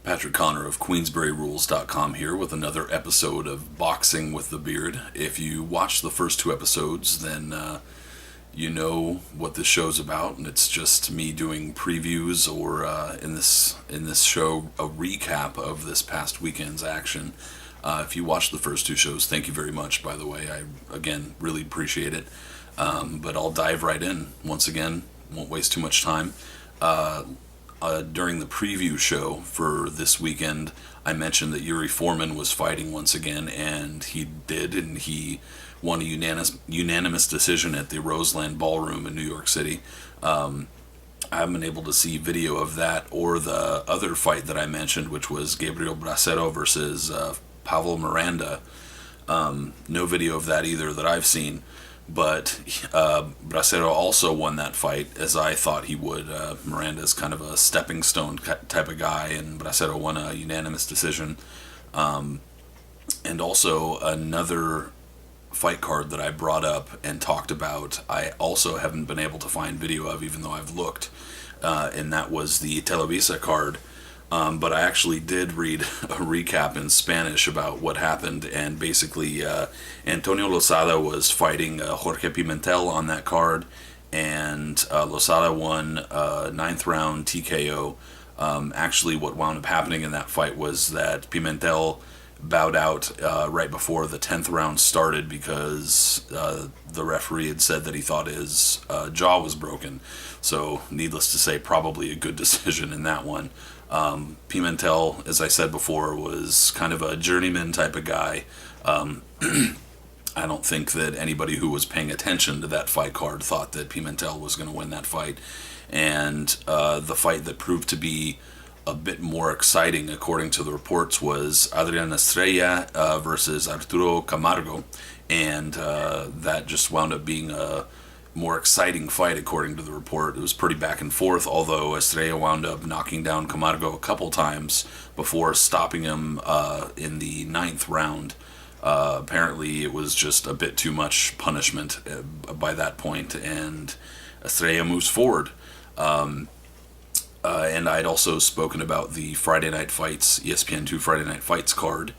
Patrick Connor of QueensburyRules.com here with another episode of Boxing with the Beard. If you watched the first two episodes, then you know what this show's about, and it's just me doing previews or in this show a recap of this past weekend's action. If you watched the first two shows, thank you very much. By the way, I again really appreciate it. But I'll dive right in once again. Won't waste too much time. During the preview show for this weekend, I mentioned that Yuri Foreman was fighting once again, and he did, and he won a unanimous decision at the Roseland Ballroom in New York City. I haven't been able to see video of that or the other fight that I mentioned, which was Gabriel Bracero versus Pablo Miranda. No video of that either that I've seen. But Bracero also won that fight, as I thought he would. Miranda's kind of a stepping stone type of guy, and Bracero won a unanimous decision. And also another fight card that I brought up and talked about, I also haven't been able to find video of, even though I've looked, and that was the Televisa card. But I actually did read a recap in Spanish about what happened, and basically Antonio Lozada was fighting Jorge Pimentel on that card, and Lozada won 9th round TKO. Actually, what wound up happening in that fight was that Pimentel bowed out right before the 10th round started because the referee had said that he thought his jaw was broken. So, needless to say, probably a good decision in that one. Pimentel, as I said before, was kind of a journeyman type of guy. I don't think that anybody who was paying attention to that fight card thought that Pimentel was going to win that fight. And the fight that proved to be a bit more exciting, according to the reports, was Adrian Estrada versus Arturo Camargo. And that just wound up being a more exciting fight, according to the report. It was pretty back and forth, although Estrella wound up knocking down Camargo a couple times before stopping him in the 9th round. Apparently it was just a bit too much punishment by that point, and Estrella moves forward. And I'd also spoken about the Friday Night Fights, ESPN2 Friday Night Fights card.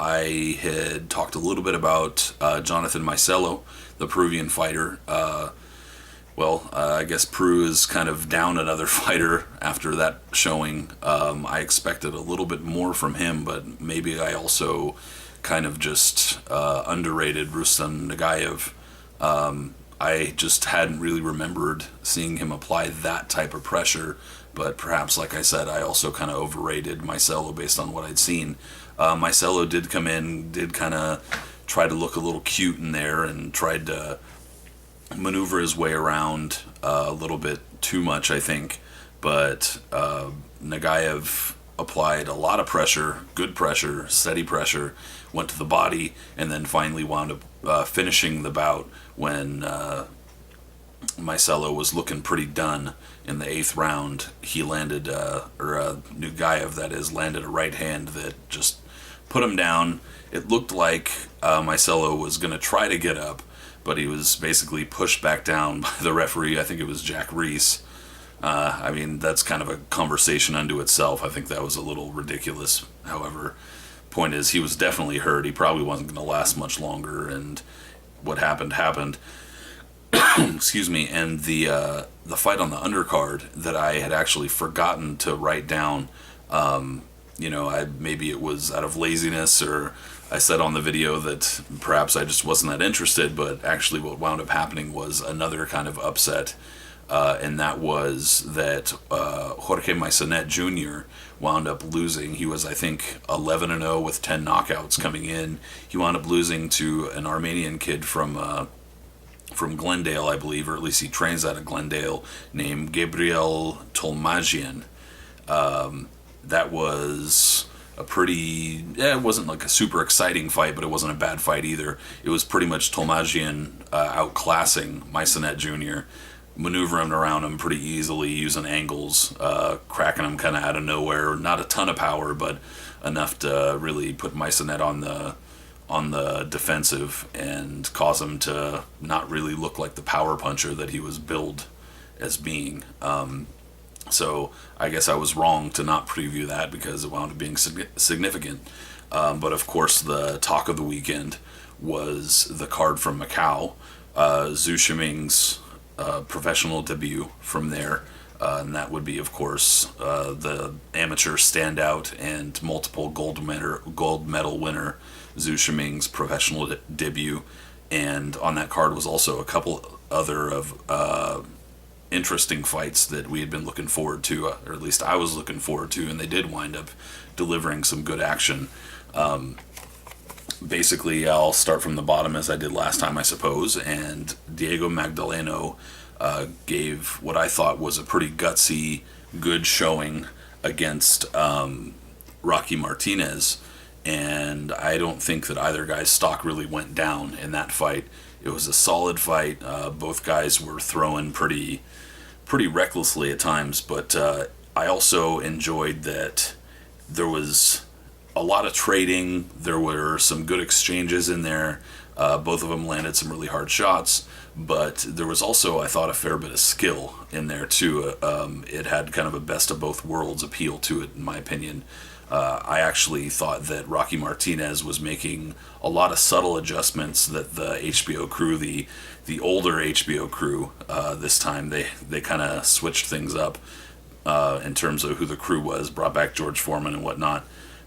I had talked a little bit about Jonathan Maicello, the Peruvian fighter. I guess Peru is kind of down another fighter after that showing. I expected a little bit more from him, but maybe I also kind of just underrated Rustam Nagaev. I just hadn't really remembered seeing him apply that type of pressure, but perhaps, like I said, I also kind of overrated Maicello based on what I'd seen. Maicello did come in, did kind of try to look a little cute in there, and tried to maneuver his way around a little bit too much, I think. But Nagaev applied a lot of pressure, good pressure, steady pressure, went to the body, and then finally wound up finishing the bout when Maicello was looking pretty done. In the 8th round, he landed, Nagaev, that is, landed a right hand that just put him down. It looked like Maicello was going to try to get up, but he was basically pushed back down by the referee. I think it was Jack Reese. That's kind of a conversation unto itself. I think that was a little ridiculous. However, point is, he was definitely hurt. He probably wasn't going to last much longer, and what happened. Excuse me. And the fight on the undercard that I had actually forgotten to write down, maybe it was out of laziness, or I said on the video that perhaps I just wasn't that interested, but actually what wound up happening was another kind of upset, and that was that Jorge Maisonet Jr. wound up losing. He was, I think, 11-0 with 10 knockouts coming in. He wound up losing to an Armenian kid from Glendale, I believe, or at least he trains out of Glendale, named Gabriel Tolmagian. That was a pretty, it wasn't like a super exciting fight, but it wasn't a bad fight either. It was pretty much Tolmagian outclassing Maisonet Jr., maneuvering around him pretty easily, using angles, cracking him kind of out of nowhere. Not a ton of power, but enough to really put Maisonet on the defensive and cause him to not really look like the power puncher that he was billed as being. So I guess I was wrong to not preview that because it wound up being significant. But of course, the talk of the weekend was the card from Macau, Zou Shiming's professional debut from there. And that would be, of course, the amateur standout and multiple gold medal winner, Zou Shiming's professional debut. And on that card was also a couple other of interesting fights that we had been looking forward to, or at least I was looking forward to, and they did wind up delivering some good action. Basically, I'll start from the bottom as I did last time, I suppose, and Diego Magdaleno gave what I thought was a pretty gutsy, good showing against Rocky Martinez, and I don't think that either guy's stock really went down in that fight. It was a solid fight. Both guys were throwing pretty recklessly at times, but I also enjoyed that there was a lot of trading. There were some good exchanges in there. Both of them landed some really hard shots, but there was also, I thought, a fair bit of skill in there too. It had kind of a best of both worlds appeal to it, in my opinion. I actually thought that Rocky Martinez was making a lot of subtle adjustments that the HBO crew, the older HBO crew, this time they kind of switched things up in terms of who the crew was, brought back George Foreman and whatnot.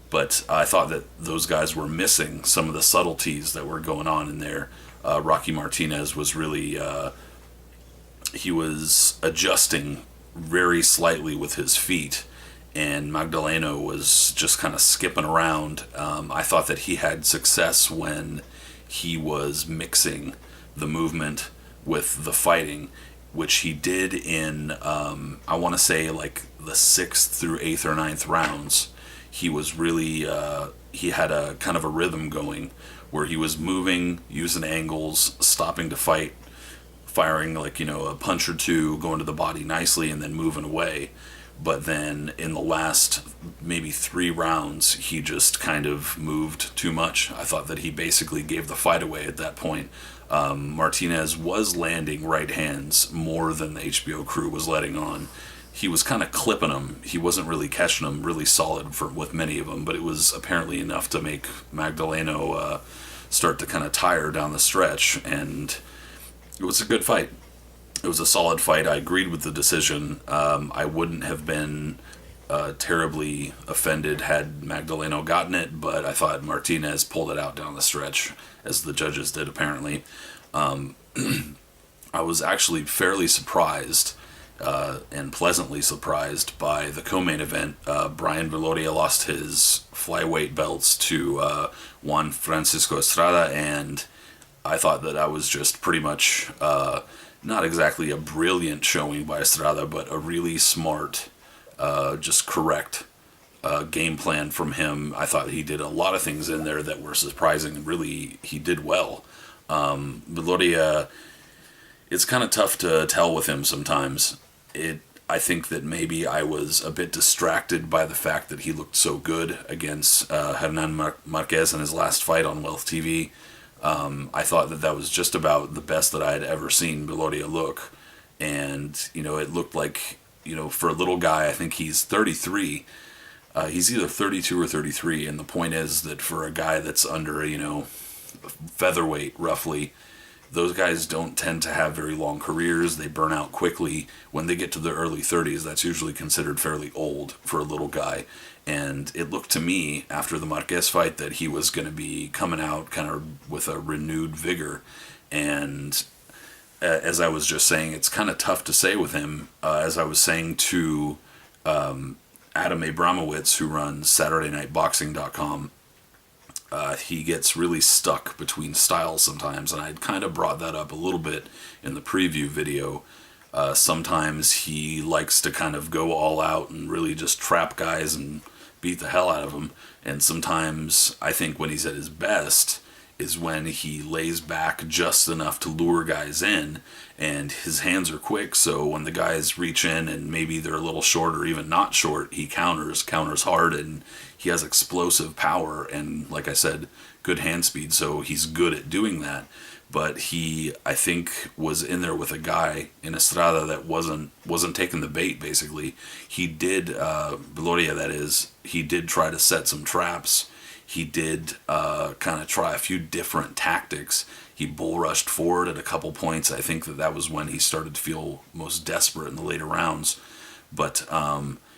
But I thought that those guys were missing some of the subtleties that were going on in there. Rocky Martinez was really, he was adjusting very slightly with his feet, and Magdaleno was just kind of skipping around. I thought that he had success when he was mixing the movement with the fighting, which he did in, I want to say, like the 6th through 8th or 9th rounds. He was really, he had a kind of a rhythm going where he was moving, using angles, stopping to fight, firing like, a punch or two, going to the body nicely, and then moving away. But then in the last maybe 3 rounds, he just kind of moved too much. I thought that he basically gave the fight away at that point. Martinez was landing right hands more than the HBO crew was letting on. He was kind of clipping them. He wasn't really catching them really solid with many of them, but it was apparently enough to make Magdaleno start to kind of tire down the stretch, and it was a good fight. It was a solid fight. I agreed with the decision. I wouldn't have been terribly offended had Magdaleno gotten it, but I thought Martinez pulled it out down the stretch, as the judges did apparently. I was actually fairly surprised and pleasantly surprised by the co-main event. Brian Viloria lost his flyweight belts to Juan Francisco Estrada, and I thought that was just pretty much not exactly a brilliant showing by Estrada, but a really smart, just correct game plan from him. I thought he did a lot of things in there that were surprising, and really he did well. Viloria, it's kind of tough to tell with him sometimes. I think that maybe I was a bit distracted by the fact that he looked so good against Hernan Marquez in his last fight on Wealth TV. I thought that was just about the best that I had ever seen Viloria look. And, it looked like, for a little guy, I think he's 33. He's either 32 or 33. And the point is that for a guy that's under, featherweight, roughly, those guys don't tend to have very long careers. They burn out quickly. When they get to their early 30s, that's usually considered fairly old for a little guy. And it looked to me, after the Marquez fight, that he was going to be coming out kind of with a renewed vigor. And as I was just saying, it's kind of tough to say with him. As I was saying to Adam Abramowitz, who runs SaturdayNightBoxing.com, he gets really stuck between styles sometimes, and I'd kind of brought that up a little bit in the preview video. Sometimes he likes to kind of go all out and really just trap guys and beat the hell out of them, and sometimes I think when he's at his best is when he lays back just enough to lure guys in, and his hands are quick, so when the guys reach in and maybe they're a little short or even not short, he counters hard, and he has explosive power and, like I said, good hand speed, so he's good at doing that. but he, I think, was in there with a guy in Estrada that wasn't taking the bait. Basically, he did Viloria, that is, he did try to set some traps. He did kind of try a few different tactics. He bull rushed forward at a couple points. I think that was when he started to feel most desperate in the later rounds. But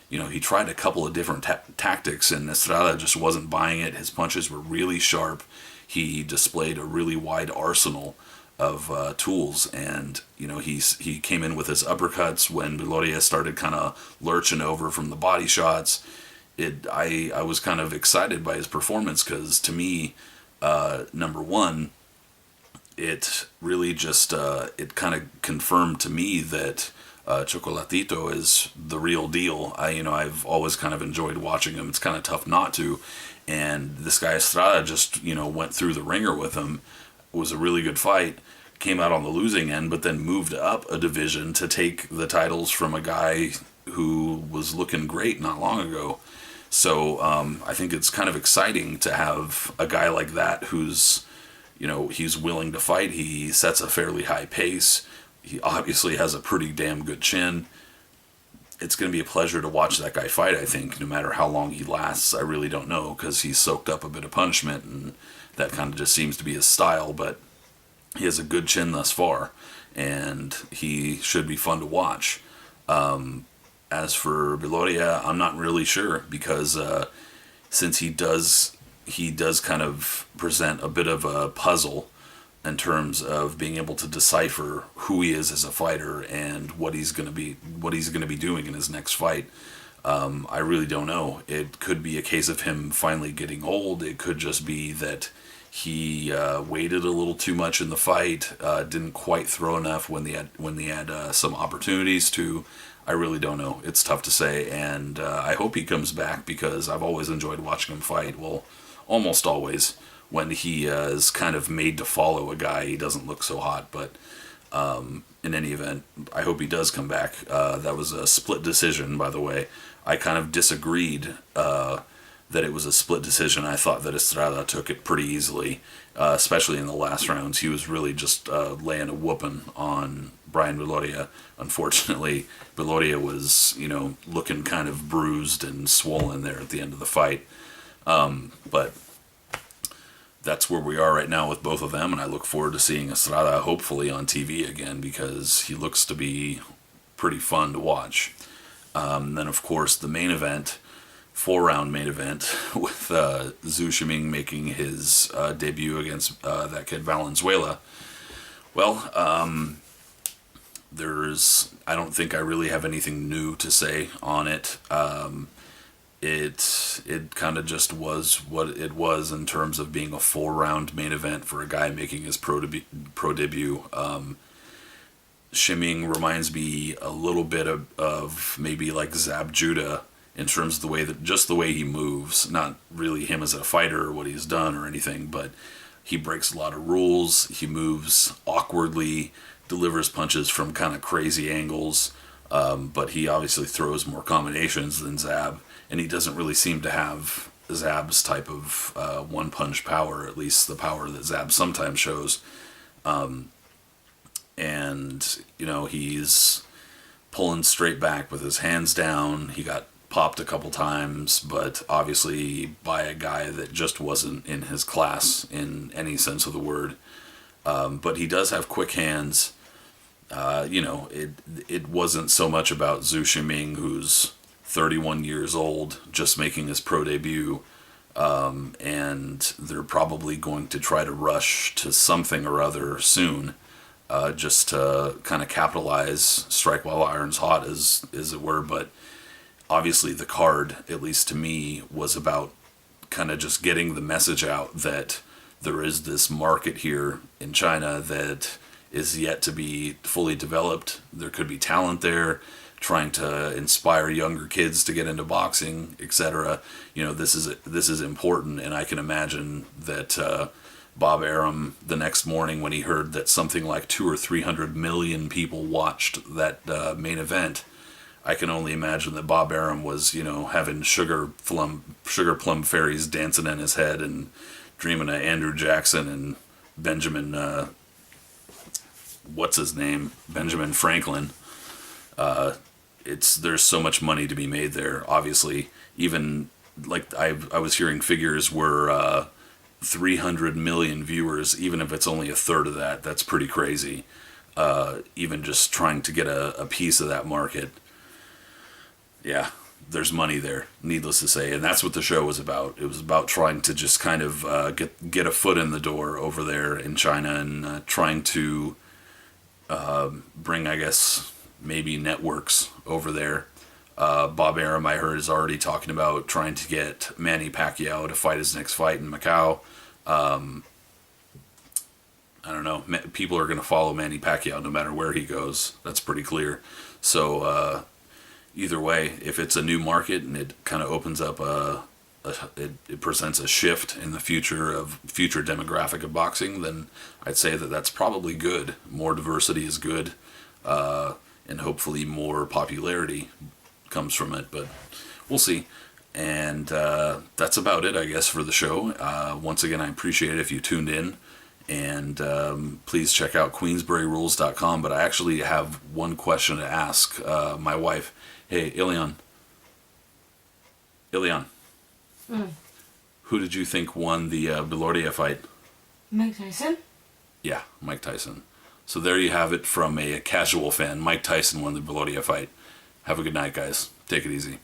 he tried a couple of different tactics, and Estrada just wasn't buying it. His punches were really sharp. He displayed a really wide arsenal of tools, and he came in with his uppercuts when Viloria started kind of lurching over from the body shots. I was kind of excited by his performance because, to me, number one, it really just it kind of confirmed to me that Chocolatito is the real deal. I've always kind of enjoyed watching him. It's kind of tough not to. And this guy Estrada just went through the ringer with him. It was a really good fight. Came out on the losing end, but then moved up a division to take the titles from a guy who was looking great not long ago. So I think it's kind of exciting to have a guy like that who's he's willing to fight. He sets a fairly high pace. He obviously has a pretty damn good chin. It's going to be a pleasure to watch that guy fight, I think, no matter how long he lasts. I really don't know, because he's soaked up a bit of punishment, and that kind of just seems to be his style, but he has a good chin thus far, and he should be fun to watch. As for Viloria, I'm not really sure, because since he does kind of present a bit of a puzzle in terms of being able to decipher who he is as a fighter and what he's going to be doing in his next fight. I really don't know. It could be a case of him finally getting old. It could just be that he waited a little too much in the fight, didn't quite throw enough when they had some opportunities to. I really don't know. It's tough to say, and I hope he comes back, because I've always enjoyed watching him fight. Well, almost always. When he is kind of made to follow a guy, he doesn't look so hot. But in any event, I hope he does come back. That was a split decision, by the way. I kind of disagreed that it was a split decision. I thought that Estrada took it pretty easily, especially in the last rounds. He was really just laying a whooping on Brian Viloria. Unfortunately, Viloria was, looking kind of bruised and swollen there at the end of the fight. But that's where we are right now with both of them, and I look forward to seeing Estrada hopefully on TV again, because he looks to be pretty fun to watch. Then, of course, the main event, 4-round main event, with Zou Shiming making his debut against that kid Valenzuela. Well, I don't think I really have anything new to say on it. It kind of just was what it was in terms of being a 4-round main event for a guy making his pro debut. Shiming reminds me a little bit of maybe like Zab Judah in terms of the way he moves. Not really him as a fighter or what he's done or anything, but he breaks a lot of rules. He moves awkwardly, delivers punches from kind of crazy angles, but he obviously throws more combinations than Zab. And he doesn't really seem to have Zab's type of one-punch power, at least the power that Zab sometimes shows. He's pulling straight back with his hands down. He got popped a couple times, but obviously by a guy that just wasn't in his class in any sense of the word. But he does have quick hands. It wasn't so much about Zou Shiming, who's 31 years old, just making his pro debut, and they're probably going to try to rush to something or other soon, just to kind of capitalize, strike while the iron's hot, as it were. But obviously the card, at least to me, was about kind of just getting the message out that there is this market here in China that is yet to be fully developed. There could be talent there, trying to inspire younger kids to get into boxing, etc. This is important, and I can imagine that Bob Arum, the next morning when he heard that something like 200 or 300 million people watched that main event, I can only imagine that Bob Arum was, having sugar plum fairies dancing in his head and dreaming of Andrew Jackson and Benjamin what's his name, Benjamin Franklin. There's so much money to be made there. Obviously, even like I was hearing figures were 300 million viewers. Even if it's only a third of that, that's pretty crazy. Even just trying to get a piece of that market. Yeah, there's money there, needless to say, and that's what the show was about. It was about trying to just kind of get a foot in the door over there in China and trying to bring, I guess, maybe networks over there. Bob Arum, I heard, is already talking about trying to get Manny Pacquiao to fight his next fight in Macau. I don't know. People are going to follow Manny Pacquiao no matter where he goes. That's pretty clear. So either way, if it's a new market and it kind of opens up it presents a shift in the future demographic of boxing, then I'd say that that's probably good. More diversity is good, and hopefully more popularity comes from it. But we'll see. And that's about it, I guess, for the show. Once again, I appreciate it if you tuned in. And please check out queensburyrules.com. But I actually have one question to ask my wife. Hey, Ilion. Who did you think won the Viloria fight? Mike Tyson? Yeah, Mike Tyson. So there you have it from a casual fan. Mike Tyson won the Viloria fight. Have a good night, guys. Take it easy.